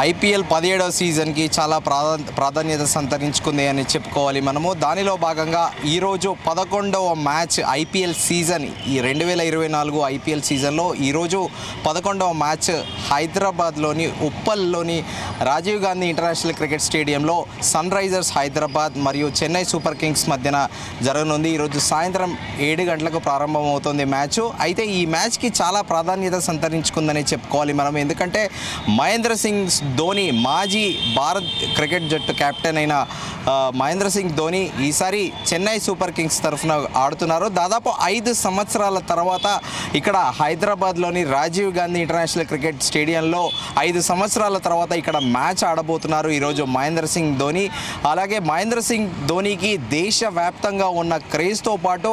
IPL 17వ సీజన్కి చాలా ప్రాధాన్యత సంతరించుకుంది అని చెప్పుకోవాలి మనము. దానిలో భాగంగా ఈరోజు 11వ మ్యాచ్ ఐపీఎల్ సీజన్, ఈ 2024 ఐపీఎల్ సీజన్లో ఈరోజు 11వ మ్యాచ్ హైదరాబాద్లోని ఉప్పల్లోని రాజీవ్ గాంధీ ఇంటర్నేషనల్ క్రికెట్ స్టేడియంలో సన్ రైజర్స్ హైదరాబాద్ మరియు చెన్నై సూపర్ కింగ్స్ మధ్యన జరగనుంది. ఈరోజు సాయంత్రం 7 గంటలకు ప్రారంభమవుతుంది మ్యాచ్. అయితే ఈ మ్యాచ్కి చాలా ప్రాధాన్యత సంతరించుకుందని చెప్పుకోవాలి మనం. ఎందుకంటే మహేంద్ర సింగ్ ధోని, మాజీ భారత్ క్రికెట్ జట్టు కెప్టెన్ అయిన మహేంద్ర సింగ్ ధోని ఈసారి చెన్నై సూపర్ కింగ్స్ తరఫున ఆడుతున్నారు. దాదాపు 5 సంవత్సరాల తర్వాత ఇక్కడ హైదరాబాద్లోని రాజీవ్ గాంధీ ఇంటర్నేషనల్ క్రికెట్ స్టేడియంలో 5 సంవత్సరాల తర్వాత ఇక్కడ మ్యాచ్ ఆడబోతున్నారు ఈరోజు మహేంద్ర సింగ్ ధోని. అలాగే మహేంద్ర సింగ్ ధోనికి దేశవ్యాప్తంగా ఉన్న క్రేజ్తో పాటు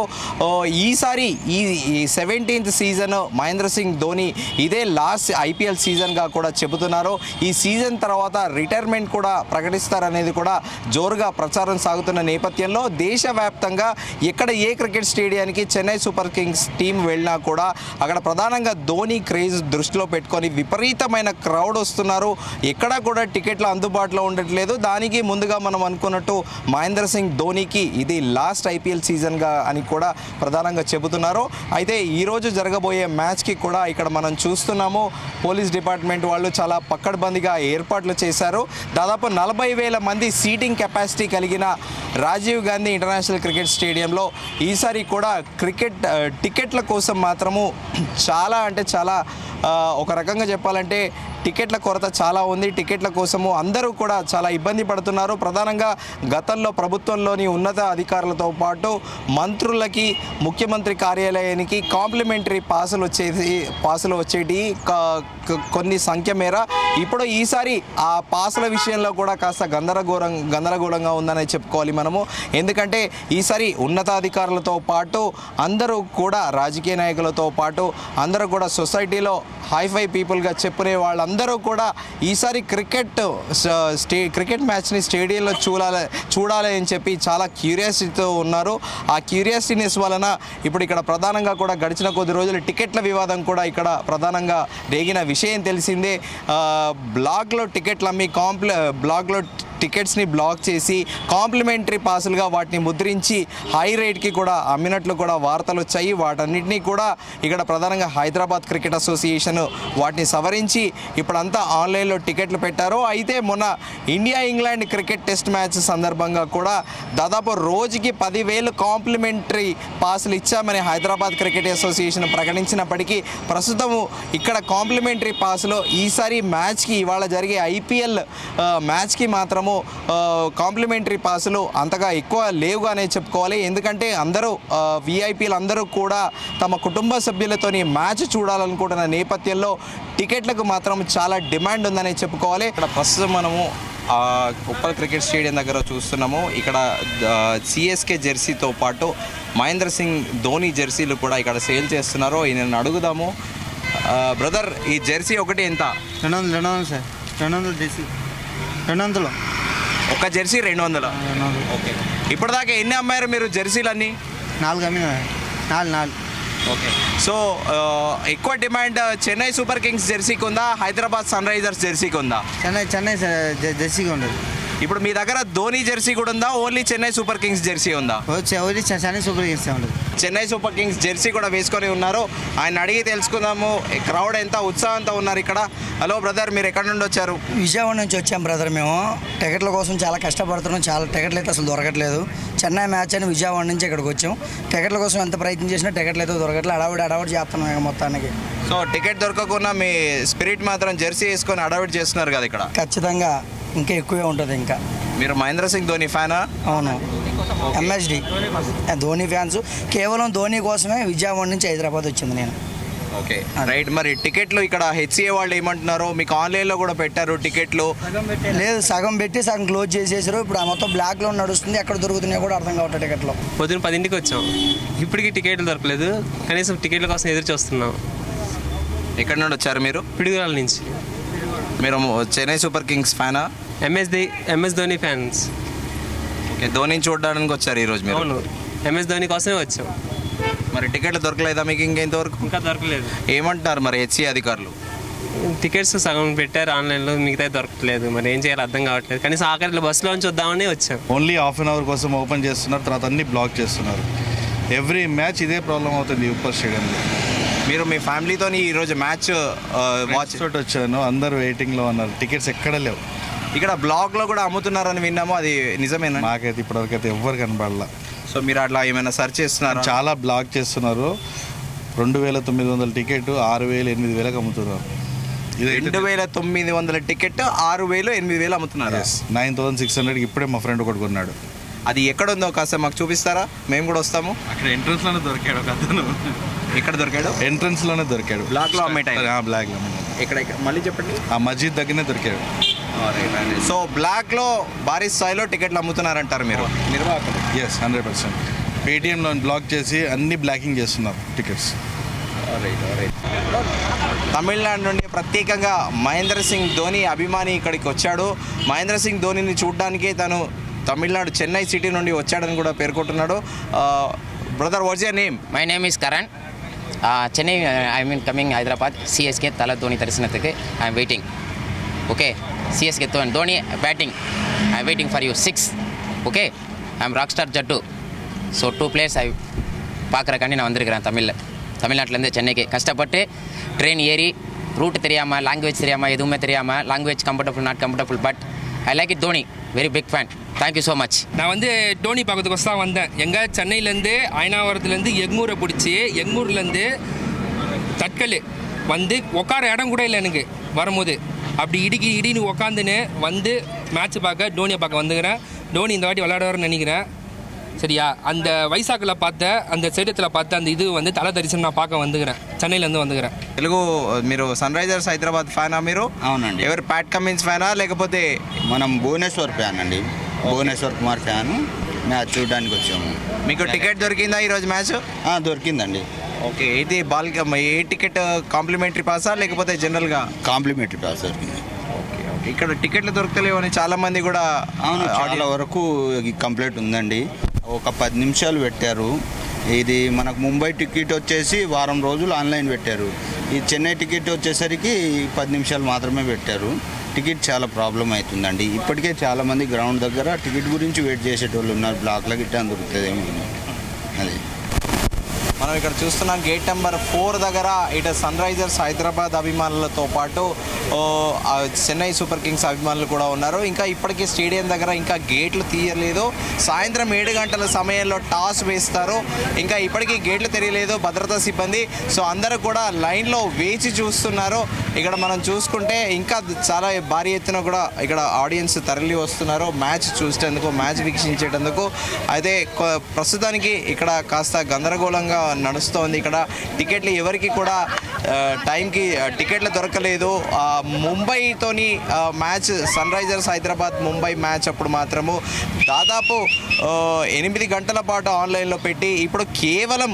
ఈసారి ఈ 17th సీజన్ మహేంద్ర సింగ్ ధోని ఇదే లాస్ట్ ఐపీఎల్ సీజన్గా కూడా చెబుతున్నారు. ఈ సీజన్ తర్వాత రిటైర్మెంట్ కూడా ప్రకటిస్తారనేది కూడా జోరుగా ప్రచారం సాగుతున్న నేపథ్యంలో దేశవ్యాప్తంగా ఎక్కడ ఏ క్రికెట్ స్టేడియానికి చెన్నై సూపర్ కింగ్స్ టీం వెళ్ళినా కూడా అక్కడ ప్రధానంగా ధోని క్రేజ్ దృష్టిలో పెట్టుకొని విపరీతమైన క్రౌడ్ వస్తున్నారు. ఎక్కడా కూడా టికెట్లు అందుబాటులో ఉండట్లేదు. దానికి ముందుగా మనం అనుకున్నట్టు మహేంద్ర సింగ్ ధోనికి ఇది లాస్ట్ ఐపీఎల్ సీజన్గా అని కూడా ప్రధానంగా చెబుతున్నారు. అయితే ఈరోజు జరగబోయే మ్యాచ్కి కూడా ఇక్కడ మనం చూస్తున్నాము, పోలీస్ డిపార్ట్మెంట్ వాళ్ళు చాలా పక్కడ్బందీగా ఏర్పాట్లు చేశారు. దాదాపు 40,000 మంది సీటింగ్ కెపాసిటీ కలిగిన రాజీవ్ గాంధీ ఇంటర్నేషనల్ క్రికెట్ స్టేడియంలో ఈసారి కూడా క్రికెట్ టికెట్ల కోసం మాత్రము చాలా ఒక రకంగా చెప్పాలంటే టికెట్ల కొరత చాలా ఉంది. టికెట్ల కోసము అందరూ కూడా చాలా ఇబ్బంది పడుతున్నారు. ప్రధానంగా గతంలో ప్రభుత్వంలోని ఉన్నత అధికారులతో పాటు మంత్రులకి, ముఖ్యమంత్రి కార్యాలయానికి కాంప్లిమెంటరీ పాసులు వచ్చేటి కొన్ని సంఖ్య మేర ఇప్పుడు ఈసారి ఆ పాసుల విషయంలో కూడా కాస్త గందరగోళంగా ఉందని చెప్పుకోవాలి మనము. ఎందుకంటే ఈసారి ఉన్నతాధికారులతో పాటు అందరూ కూడా రాజకీయ నాయకులతో పాటు అందరూ కూడా సొసైటీలో హైఫై పీపుల్గా చెప్పుకునే వాళ్ళందరూ కూడా ఈసారి క్రికెట్ మ్యాచ్ని స్టేడియంలో చూడాలి అని చెప్పి చాలా క్యూరియాసిటీతో ఉన్నారు. ఆ క్యూరియాసిటీనెస్ వలన ఇప్పుడు ఇక్కడ ప్రధానంగా కూడా గడిచిన కొద్ది రోజులు టికెట్ల వివాదం కూడా ఇక్కడ ప్రధానంగా రేగిన విషయం తెలిసిందే. బ్లాక్లో టికెట్లు అమ్మి బ్లాక్లో టికెట్స్ని బ్లాక్ చేసి కాంప్లిమెంటరీ పాసులుగా వాటిని ముద్రించి హై రేట్కి కూడా అమ్మినట్లు కూడా వార్తలు వచ్చాయి. వాటన్నిటినీ కూడా ఇక్కడ ప్రధానంగా హైదరాబాద్ క్రికెట్ అసోసియేషన్ వాటిని సవరించి ఇప్పుడంతా ఆన్లైన్లో టికెట్లు పెట్టారు. అయితే మొన్న India England cricket test match సందర్భంగా కూడా దాదాపు రోజుకి 10,000 కాంప్లిమెంటరీ పాసులు ఇచ్చామని హైదరాబాద్ క్రికెట్ అసోసియేషన్ ప్రకటించినప్పటికీ ప్రస్తుతము ఇక్కడ కాంప్లిమెంటరీ పాసులు ఈసారి మ్యాచ్కి, ఇవాళ జరిగే ఐపీఎల్ మ్యాచ్కి మాత్రము కాంప్లిమెంటరీ పాసులు అంతగా ఎక్కువ లేవుగానే చెప్పుకోవాలి. ఎందుకంటే అందరూ విఐపీలు అందరూ కూడా తమ కుటుంబ సభ్యులతోని మ్యాచ్ చూడాలనుకుంటున్న నేపథ్యంలో టికెట్లకు మాత్రం చాలా డిమాండ్ ఉందని చెప్పుకోవాలి. ఇక్కడ ప్రస్తుతం మనము ఉప్పల్ క్రికెట్ స్టేడియం దగ్గర చూస్తున్నాము. ఇక్కడ సిఎస్కే జెర్సీతో పాటు మహేంద్ర సింగ్ ధోని జెర్సీలు కూడా ఇక్కడ సేల్ చేస్తున్నారు. నేను అడుగుదాము, బ్రదర్ ఈ జెర్సీ ఒకటి ఎంత? 200 సార్. 200 జెర్సీ 200. ఒక జెర్సీ 200. ఓకే, ఇప్పటిదాకా ఎన్ని అమ్మారు మీరు జెర్సీలు అన్నీ? 4 అమ్మినా. 4. ఓకే, సో ఎక్కువ డిమాండ్ చెన్నై సూపర్ కింగ్స్ జెర్సీకి ఉందా, హైదరాబాద్ సన్ రైజర్స్ జెర్సీకి ఉందా? చెన్నై జెర్సీకి ఉండదు. ఇప్పుడు మీ దగ్గర ధోని జెర్సీ కూడా ఉందా, only Chennai Super Kings Jersey ఉందా? ఓన్లీ చెన్నై సూపర్ కింగ్స్ ఉండదు. చెన్నై సూపర్ కింగ్స్ జెర్సీ కూడా వేసుకొని ఉన్నారు. ఆయన అడిగి తెలుసుకుందాము క్రౌడ్ ఎంత ఉత్సాహంతో ఉన్నారు ఇక్కడ. హలో బ్రదర్, మీరు ఎక్కడి నుండి వచ్చారు? విజయవాడ నుంచి వచ్చాం బ్రదర్. మేము టికెట్ల కోసం చాలా కష్టపడుతున్నాం. చాలా టికెట్లు అయితే అసలు దొరకట్లేదు. చెన్నై మ్యాచ్ అని విజయవాడ నుంచి ఇక్కడికి వచ్చాం. టికెట్ల కోసం ఎంత ప్రయత్నం చేసినా టికెట్లు అయితే దొరకట్లేదు. అడావిడి చేస్తున్నాం ఇక మొత్తానికి. సో టికెట్ దొరకకుండా మీ స్పిరిట్ మాత్రం జెర్సీ వేసుకొని అడావిడి చేస్తున్నారు కదా ఇక్కడ. ఖచ్చితంగా ఇంకా ఎక్కువే ఉంటుంది. ఇంకా మీరు మహేంద్ర సింగ్ ధోని ఫ్యానా? అవును, ఎంఎస్డి ధోని ఫ్యాన్స్. కేవలం ధోని కోసమే విజయవాడ నుంచి హైదరాబాద్ వచ్చింది నేను. Okay right. మరి టికెట్లు ఇక్కడ హెచ్సిఏ వాళ్ళు ఏమంటున్నారు? మీకు ఆన్లైన్లో కూడా పెట్టారు టికెట్లు? లేదు, సగం పెట్టి సగం క్లోజ్ చేసేసారు. ఇప్పుడు మొత్తం బ్లాక్లో నడుస్తుంది. ఎక్కడ దొరుకుతున్నాయో కూడా అర్థం కావట్లేదు టికెట్లు. పొద్దున్న 10ంటికి వచ్చాం, ఇప్పటికీ టికెట్లు దొరకలేదు. కనీసం టికెట్ల కోసం ఎదురు చూస్తున్నాం. ఎక్కడి నుండి వచ్చారు మీరు? పిడుగురాల నుంచి. మీరు చెన్నై సూపర్ కింగ్స్ ఫ్యానా? MS Dhoni fans. Okay, Dhoni చూడడానికి వచ్చారు ఈరోజు మీరు? అవును, ఎంఎస్ ధోని కోసమే వచ్చాం. మరి టికెట్లు దొరకలేదా మీకు ఇంకెంతవరకు? ఇంకా దొరకలేదు. ఏమంటున్నారు మరి హెచ్సిఏ అధికారులు? టికెట్స్ సగం పెట్టారు ఆన్లైన్లో, మిగతా దొరకట్లేదు. మరి ఏం చేయాలి అర్థం కావట్లేదు. కనీసం ఆఖరిలో బస్సులో నుంచి వద్దామని వచ్చాం. ఓన్లీ హాఫ్ అన్ అవర్ కోసం ఓపెన్ చేస్తున్నారు, తర్వాత అన్ని బ్లాక్ చేస్తున్నారు. ఎవ్రీ మ్యాచ్ ఇదే ప్రాబ్లం అవుతుంది ఉప్పర్ స్టేడియంలో. మీరు మీ ఫ్యామిలీతో ఈరోజు మ్యాచ్ వాచ్ తోటి వచ్చాను, అందరు వెయిటింగ్లో ఉన్నారు, టికెట్స్ ఎక్కడ లేవు. ఇక్కడ బ్లాక్లో కూడా అమ్ముతున్నారని విన్నాము, అది నిజమేనా? మాకైతే ఇప్పటివరకైతే ఎవ్వరు కనపడలా. సో మీరు అట్లా ఏమైనా సెర్చ్ చేస్తున్నారు? చాలా బ్లాక్ చేస్తున్నారు. 2,900 టికెట్ 6,000 8,000 అమ్ముతున్నారు. 2,900 టికెట్ 6,000 8,000 అమ్ముతున్నారు. 9,600 ఇప్పుడే మా ఫ్రెండ్ ఒకటి కొన్నాడు. అది ఎక్కడ ఉందో కాస్త మాకు చూపిస్తారా? మేము కూడా వస్తాము. అక్కడ ఎంట్రన్స్లోనే దొరికాడు ఒక అతను. ఎక్కడ దొరికాడు? ఎంట్రన్స్లోనే దొరికాడు. బ్లాక్లో అమ్మేటాయి. బ్లాక్లో ఇక్కడ మళ్ళీ చెప్పండి. ఆ మస్జిద్ దగ్గరనే దొరికాడు. సో బ్లాక్లో భారీ స్థాయిలో టికెట్లు అమ్ముతున్నారంటారు మీరు నిర్వాహకులు? ఎస్, 100%. పేటిఎంలో బ్లాక్ చేసి అన్ని బ్లాకింగ్ చేస్తున్నారు టికెట్స్. తమిళనాడు నుండి ప్రత్యేకంగా మహేంద్ర సింగ్ ధోని అభిమాని ఇక్కడికి వచ్చాడు. మహేంద్ర సింగ్ ధోనిని చూడడానికి తను తమిళనాడు చెన్నై సిటీ నుండి వచ్చాడని కూడా పేర్కొంటున్నాడు. Brother, what's your name? My name is Karan. Chennai, I mean coming Hyderabad. CSK Tala Dhoni Darshanathuku I am waiting. Okay, CSK Dhoni batting. I am waiting for you 6. Okay, I am Rockstar Jaddu. So 2 players I பார்க்குறக்காண்டி நான் வந்திருக்கிறேன் தமிழ்நாட்டிலேருந்து சென்னைக்கு கஷ்டப்பட்டு train ஏறி root தெரியாமல், language தெரியாமல், எதுவுமே தெரியாமல், language comfortable not comfortable, but I like it Dhoni, very big fan. Thank you so much. நான் வந்து டோனி பார்க்கறதுக்கோசம் தான் வந்தேன். எங்கள் சென்னையிலேருந்து அயனாவரத்துலேருந்து எக்மூரை பிடிச்சி, எக்மூர்லேருந்து தட்கல் வந்து உட்கார இடம் கூட இல்லை எனக்கு வரும்போது. அப்படி இடின்னு உக்காந்துன்னு வந்து மேட்ச் பார்க்க, டோனியை பார்க்க வந்துக்கிறேன். டோனி இந்த வாட்டி விளையாடுவார்னு நினைக்கிறேன். சரியா, அந்த వైశాఖలో பார்த்த அந்த స్టేడియంలో பார்த்த அந்த இது வந்து தல தரிசனம் நான் பார்க்க வந்துக்கிறேன். చెన్నైలో வந்துக்கிறேன். తెలుగు మీరు సన్ రైజర్స్ హైదరాబాద్ ఫ్యానా మీరు? అవునండి. ఎవరు, ప్యాట్ కమిన్స్ ఫ్యానా లేకపోతే? మనం భువనేశ్వర్ ఫ్యాన్ అండి, భువనేశ్వర్ కుమార్ ఫ్యాన్. మ్యాచ్ చూడడానికి వచ్చాము. మీకు టికెట్ దొరికిందా ఈరోజు మ్యాచ్? దొరికిందండి. ఓకే, ఇది ఏ టికెట్ కాంప్లిమెంటరీ పాసా లేకపోతే జనరల్గా? కాంప్లిమెంటరీ పాస్ దొరికింది. ఇక్కడ టికెట్లు దొరకలేవు అని చాలా మంది కూడా చాలా వరకు కంప్లైంట్ ఉందండి. ఒక 10 నిమిషాలు పెట్టారు. ఇది మనకు ముంబై టికెట్ వచ్చేసి వారం రోజులు ఆన్లైన్ పెట్టారు. ఈ చెన్నై టికెట్ వచ్చేసరికి 10 నిమిషాలు మాత్రమే పెట్టారు. టికెట్ చాలా ప్రాబ్లం అవుతుందండి. ఇప్పటికే చాలామంది గ్రౌండ్ దగ్గర టికెట్ గురించి వెయిట్ చేసేటోళ్ళు ఉన్నారు. బ్లాక్లో గిట్ట దొరుకుతుందేమో అది. మనం ఇక్కడ చూస్తున్నాం గేట్ నెంబర్ 4 దగ్గర ఇటు సన్ రైజర్స్ హైదరాబాద్ అభిమానులతో పాటు చెన్నై సూపర్ కింగ్స్ అభిమానులు కూడా ఉన్నారు. ఇంకా ఇప్పటికీ స్టేడియం దగ్గర ఇంకా గేట్లు తీయలేదు. సాయంత్రం 7 గంటల సమయంలో టాస్ వేస్తారు. ఇంకా ఇప్పటికీ గేట్లు తెరియలేదు భద్రతా సిబ్బంది. సో అందరూ కూడా లైన్లో వేచి చూస్తున్నారు. ఇక్కడ మనం చూసుకుంటే ఇంకా చాలా భారీ ఎత్తున కూడా ఇక్కడ ఆడియన్స్ తరలి వస్తున్నారు మ్యాచ్ చూసేందుకు, మ్యాచ్ వీక్షించేటందుకు. అయితే ప్రస్తుతానికి ఇక్కడ కాస్త గందరగోళంగా నడుస్తోంది. ఇక్కడ టికెట్లు ఎవరికి కూడా టైంకి టికెట్లు దొరకలేదు. ముంబైతోని match, Sunrisers Hyderabad Mumbai match అప్పుడు మాత్రము దాదాపు 8 గంటల పాటు ఆన్లైన్లో పెట్టి ఇప్పుడు కేవలం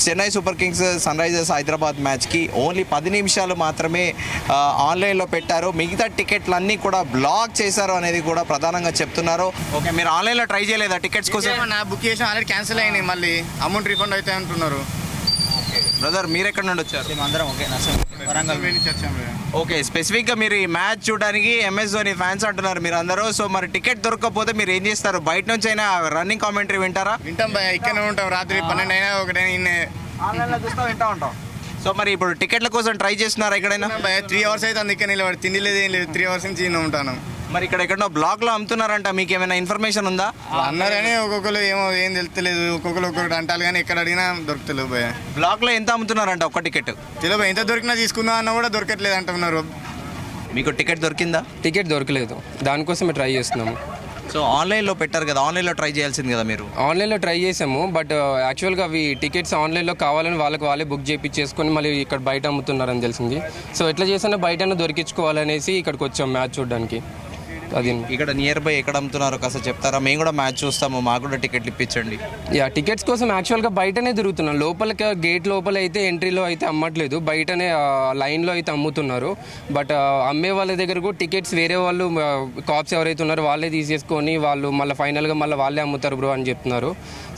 Chennai Super Kings Sunrisers Hyderabad మ్యాచ్కి ఓన్లీ 10 నిమిషాలు మాత్రమే ఆన్లైన్లో పెట్టారు. మిగతా టికెట్లన్నీ కూడా బ్లాక్ చేశారు అనేది కూడా ప్రధానంగా చెప్తున్నారు. ఓకే, మీరు ఆన్లైన్లో ట్రై చేయలేదా టికెట్స్ కోసం? బుక్ చేసిన ఆల్రెడీ క్యాన్సిల్ అయినాయి. మళ్ళీ అమౌంట్ రిఫండ్ అయితే అంటున్నారు. బ్రదర్, మీరు ఎక్కడి నుండి వచ్చారు? అందరం ఓకే, వరంగల్ నుంచి వచ్చాము. ఓకే, స్పెసిఫిక్గా మీరు ఈ మ్యాచ్ చూడడానికి MS ధోని ఫ్యాన్స్ అంటున్నారు మీరు అందరూ. సో మరి టికెట్ దొరకకపోతే మీరు ఏం చేస్తారు? బయట నుంచి అయినా రన్నింగ్ కామెంటరీ వింటారా? వింటాం భయ, ఇక్కడనే ఉంటాం. రాత్రి 12 అయినా 1 అయినా ఆన్లైన్లో చూస్తా వింటా ఉంటాం. సో మరి ఇప్పుడు టికెట్ల కోసం ట్రై చేస్తున్నారా ఎక్కడైనా? భయ 3 అవర్స్ అయితే అందుకే నిలబడి తిండి లేదు, ఏం లేదు. 3 అవర్స్ నుంచి ఉంటాను. మరి ఇక్కడ ఎక్కడో బ్లాక్లో అమ్ముతున్నారంట, మీకు ఏమైనా ఇన్ఫర్మేషన్ ఉందా? అన్నారని ఒక్కొక్కరు ఏమో ఏం తెలుస్తలేదు. ఒక్కొక్కరు అంటారు కానీ ఎక్కడ అడిగినా దొరుకుతలేదు భయ. బ్లాక్లో ఎంత అమ్ముతున్నారంట ఒక్క టికెట్? తెలియదు, ఎంత దొరికినా తీసుకుందాం అన్న కూడా దొరకట్లేదు అంటున్నారు. మీకు టికెట్ దొరికిందా? టికెట్ దొరకలేదు, దానికోసమే ట్రై చేస్తున్నాము. సో ఆన్లైన్లో పెట్టారు కదా, ఆన్లైన్లో ట్రై చేయాల్సింది కదా మీరు? ఆన్లైన్లో ట్రై చేసాము, బట్ యాక్చువల్గా అవి టికెట్స్ ఆన్లైన్లో కావాలని వాళ్ళే బుక్ చేయించేసుకొని మళ్ళీ ఇక్కడ బయట అమ్ముతున్నారని తెలిసింది. సో ఎట్లా చేసినా బయటనే దొరికించుకోవాలనేసి ఇక్కడికి వచ్చాం మ్యాచ్ చూడడానికి. అది ఇక్కడ నియర్ బై ఎక్కడ అమ్ముతున్నారో కాస్త చెప్తారా? మేము కూడా మ్యాచ్ చూస్తాము, మాకు కూడా టికెట్లు ఇప్పించండి. టికెట్స్ కోసం యాక్చువల్గా బయటనే తిరుగుతున్నాం. లోపలికి గేట్ లోపల అయితే ఎంట్రీలో అయితే అమ్మట్లేదు, బయటనే లైన్లో అయితే అమ్ముతున్నారు. బట్ అమ్మే వాళ్ళ దగ్గర కూడా టికెట్స్ వేరే వాళ్ళు కాప్స్ ఎవరైతే ఉన్నారో వాళ్ళే తీసేసుకొని వాళ్ళు మళ్ళీ ఫైనల్గా మళ్ళీ వాళ్ళే అమ్ముతారు బ్రో అని చెప్తున్నారు.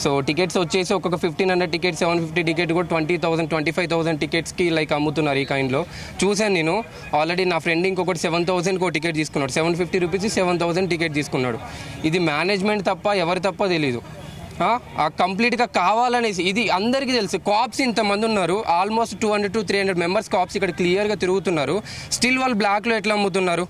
సో టికెట్స్ వచ్చేసి ఒక్కొక్క 1500 టికెట్, 750 టికెట్ కూడా 20,000 25,000 టికెట్స్కి లైక్ అమ్ముతున్నారు ఈ కైండ్లో. చూశాను నేను ఆల్రెడీ. నా ఫ్రెండ్ ఇంకొకటి 7,000కి టికెట్ తీసుకున్నాడు, 750 రూపీస్ 7,000 టికెట్ తీసుకున్నాడు. ఇది మేనేజ్మెంట్ తప్ప ఎవరు తప్ప తెలీదు. కంప్లీట్గా కావాలనేసి ఇది అందరికీ తెలుసు. కాప్స్ ఇంతమంది ఉన్నారు, ఆల్మోస్ట్ 200 to 300 మెంబర్స్ కాప్స్ ఇక్కడ క్లియర్గా తిరుగుతున్నారు. స్టిల్ వాళ్ళు బ్లాక్లో ఎట్లా అమ్ముతున్నారు?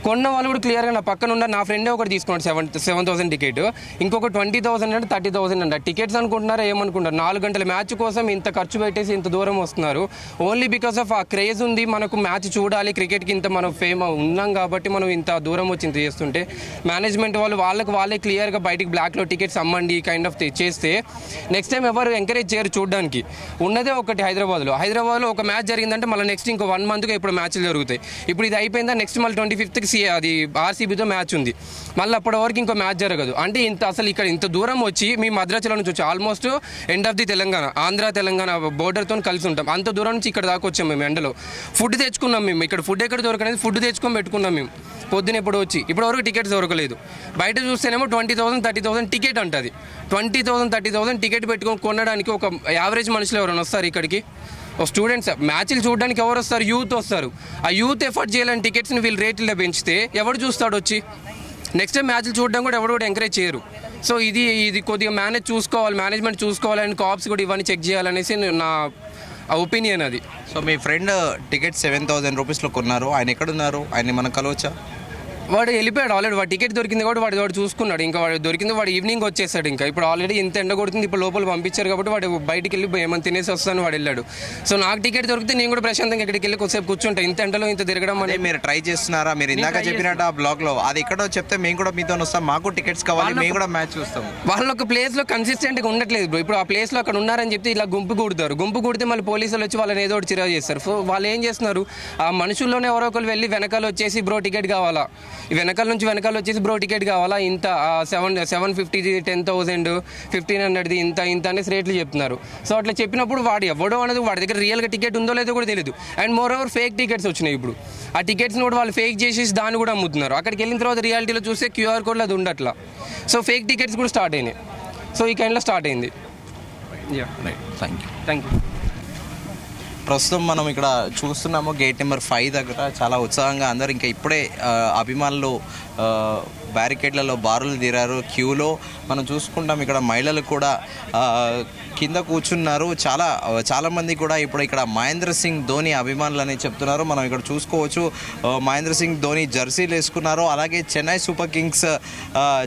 కొన్న వాళ్ళు కూడా క్లియర్గా నా పక్కన ఉన్న నా ఫ్రెండే ఒకటి తీసుకున్నాడు 7,000 టికెట్, ఇంకొక 20,000 అంటే 30,000 అంట. టికెట్స్ అనుకుంటున్నారా ఏమనుకుంటారు? 4 గంటల మ్యాచ్ కోసం ఇంత ఖర్చు పెట్టేసి ఇంత దూరం వస్తున్నారు. ఓన్లీ బికాస్ ఆఫ్ ఆ క్రేజ్ ఉంది, మనకు మ్యాచ్ చూడాలి, క్రికెట్కి ఇంత మనం ఫేమ్ ఉన్నాం కాబట్టి మనం ఇంత దూరం వచ్చి ఇంత చేస్తుంటే మేనేజ్మెంట్ వాళ్ళే క్లియర్గా బయటికి బ్లాక్లో టికెట్స్ అమ్మండి కైండ్ ఆఫ్ చేస్తే నెక్స్ట్ టైం ఎవరు ఎంకరేజ్ చేయరు చూడడానికి. ఉన్నదే ఒకటి హైదరాబాద్లో ఒక మ్యాచ్ జరిగిందంటే మళ్ళీ నెక్స్ట్ ఇంకో 1 మంత్గా ఇప్పుడు మ్యాచ్లు జరుగుతాయి. ఇప్పుడు ఇది అయిపోయిందా నెక్స్ట్ మళ్ళీ 25th అది ఆర్సీబీతో మ్యాచ్ ఉంది, మళ్ళీ అప్పటి వరకు ఇంకో మ్యాచ్ జరగదు. అంటే అసలు ఇక్కడ ఇంత దూరం వచ్చి మీ భద్రాచలం నుంచి వచ్చి almost end of the Telangana, Andhra Telangana బోర్డర్తో కలిసి ఉంటాం. అంత దూరం నుంచి ఇక్కడ దాకా వచ్చాం మేము ఎండలో. ఫుడ్ తెచ్చుకున్నాం మేము, ఇక్కడ ఫుడ్ ఎక్కడ దొరకనేది ఫుడ్ తెచ్చుకొని పెట్టుకున్నాం మేము పొద్దున. ఎప్పుడు వచ్చి ఇప్పటివరకు టికెట్స్ దొరకలేదు. బయట చూస్తేనేమో 20,000 30,000 టికెట్ అంటది. 20,000 30,000 టికెట్ పెట్టుకొని కొనడానికి ఒక యావరేజ్ మనుషులు ఎవరైనా వస్తారు ఇక్కడికి? స్టూడెంట్స్ మ్యాచ్లు చూడడానికి ఎవరు వస్తారు? యూత్ వస్తారు. ఆ యూత్ ఎఫర్ట్ చేయాలని టికెట్స్ని వీళ్ళు రేట్లలో పెంచితే ఎవరు చూస్తాడు వచ్చి? నెక్స్ట్ టైం మ్యాచ్లు చూడడం కూడా ఎవరు కూడా ఎంకరేజ్ చేయరు. సో ఇది కొద్దిగా మేనేజ్మెంట్ చూసుకోవాలని కాప్స్ కూడా ఇవన్నీ చెక్ చేయాలనేసి నా ఒపీనియన్ అది. సో మీ ఫ్రెండ్ టికెట్ 7,000 రూపీస్లో కొన్నారు, ఆయన ఎక్కడున్నారు? ఆయన్ని మనం కలవచ్చా? వాడు వెళ్ళిపోయాడు ఆల్రెడీ. వాడు టికెట్ దొరికింది కూడా వాడు చూసుకున్నాడు. ఇంకా వాడు దొరికింది వాడు ఈవినింగ్ వచ్చేసాడు. ఇంకా ఇప్పుడు ఆల్రెడీ ఇంత ఎండ కొడుతుంది, ఇప్పుడు లోపల పంపించారు కాబట్టి వాడు బయటికి వెళ్ళి ఏమైనా తినేసి వస్తాను వాడు వెళ్ళాడు. సో నాకు టికెట్ దొరికితే నేను కూడా ప్రశాంతంగా ఇక్కడికి వెళ్ళి కొద్దిసేపు కూర్చుంటాను. ఇంత ఎండలో ఇంత తిరగడం అనేది. మీరు ట్రై చేస్తున్నారా? మీరు ఇందాక చెప్పినట్టు ఆ బ్లాగ్లో అది ఎక్కడో చెప్తే మేము కూడా మీతో వస్తాం, మాకు టికెట్స్ కావాలి, మేము కూడా మ్యాచ్ చూస్తాం. వాళ్ళు ఒక ప్లేస్లో కన్సిస్టెంట్గా ఉండట్లేదు బ్రో. ఇప్పుడు ఆ ప్లేస్లో అక్కడ ఉన్నారని చెప్తే ఇలా గుంపు కూడితే మళ్ళీ పోలీసులు వచ్చి వాళ్ళని ఏదో ఒకటి చిరా చేస్తారు. సో వాళ్ళు ఏం చేస్తున్నారు? ఆ మనుషుల్లోనే ఎవరో ఒకరు వెళ్ళి వెనకాల వచ్చేసి బ్రో టికెట్ కావాలా, వెనకాల వచ్చేసి బ్రో టికెట్ కావాలా, ఇంత 750 10,000 1,500 ఇంత అనేసి రేట్లు చెప్తున్నారు. సో అట్లా చెప్పినప్పుడు వాడు ఎవడో అనేది వాడి దగ్గర రియల్గా టికెట్ ఉందో లేదో కూడా తెలియదు. And more over fake tickets వచ్చినాయి ఇప్పుడు. ఆ టికెట్స్ని కూడా వాళ్ళు ఫేక్ చేసేసి దాన్ని కూడా అమ్ముతున్నారు. అక్కడికి వెళ్ళిన తర్వాత రియాలిటీలో చూస్తే QR కోడ్లో అది ఉండట్లా. సో ఫేక్ టికెట్స్ కూడా స్టార్ట్ అయినాయి. సో ఈ కైండ్లో స్టార్ట్ అయింది. Thank you. ప్రస్తుతం మనం ఇక్కడ చూస్తున్నాము గేట్ నెంబర్ 5 దగ్గర చాలా ఉత్సాహంగా అందరూ ఇంకా ఇప్పుడే అభిమానులు బ్యారికేడ్లలో బారులు తీరారు. క్యూలో మనం చూసుకుంటాం ఇక్కడ మహిళలు కూడా కింద కూర్చున్నారు. చాలామంది కూడా ఇప్పుడు ఇక్కడ మహేంద్ర సింగ్ ధోని అభిమానులు అని చెప్తున్నారు. మనం ఇక్కడ చూసుకోవచ్చు మహేంద్ర సింగ్ ధోని జెర్సీలు వేసుకున్నారు, అలాగే చెన్నై సూపర్ కింగ్స్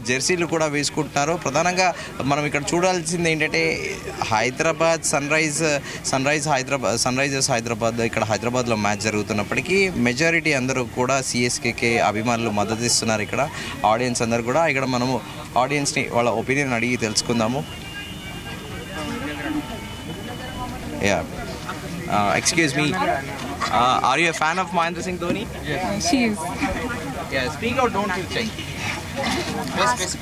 జెర్సీలు కూడా వేసుకుంటున్నారు. ప్రధానంగా మనం ఇక్కడ చూడాల్సింది ఏంటంటే హైదరాబాద్ సన్ రైజర్స్ హైదరాబాద్ ఇక్కడ హైదరాబాద్లో మ్యాచ్ జరుగుతున్నప్పటికీ మెజారిటీ అందరూ కూడా సిఎస్కేకే అభిమానులు మద్దతు ఇస్తున్నారు. ఇక్కడ ఆడియన్స్ అందరూ కూడా ఇక్కడ మనము ఆడియన్స్ని వాళ్ళ ఒపీనియన్ అడిగి తెలుసుకుందాము. Excuse me, are you a fan of Mahendra Singh Dhoni? Yes. She is. Yeah, speak out, don't you think? Space.